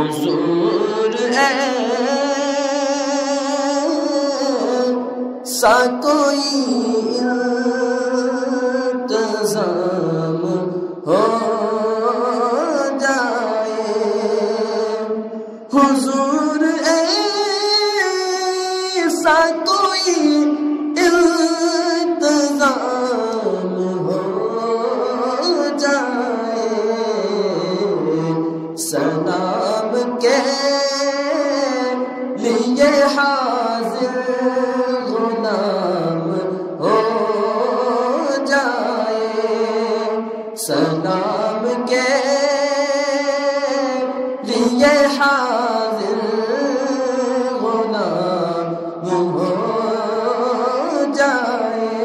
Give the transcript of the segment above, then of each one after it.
حضور ایسا کوئی انتظام ہو جائے، حضور ایسا کوئی انتظام ہو جائے، سلام کے لیے حاضر غلام ہو جائے، سلام کے لیے حاضر غلام ہو جائے۔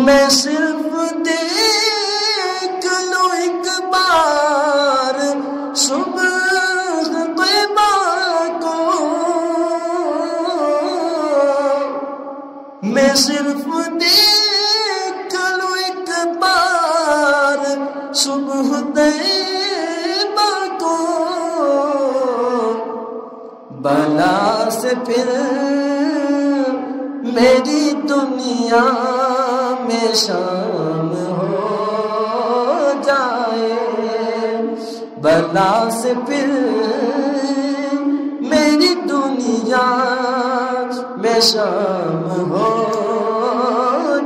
میں صرف دیکھ لوں ایک بار صبح طیبہ کو، میں صرف دیکھ لوں ایک بار صبح طیبہ کو، بلا سے پھر میری دنیا میں شام ہو جائے، بلا سے پھر میری دنیا میں شام ہو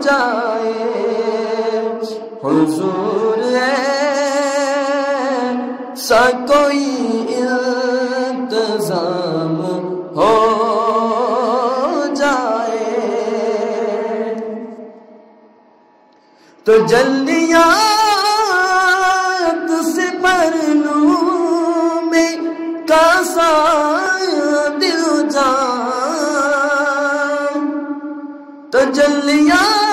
جائے، حضور ایسا کوئی انتظام ہو جائے۔ تو جلیات سے بھر لوں میں کاسا دل جان، تو جلیات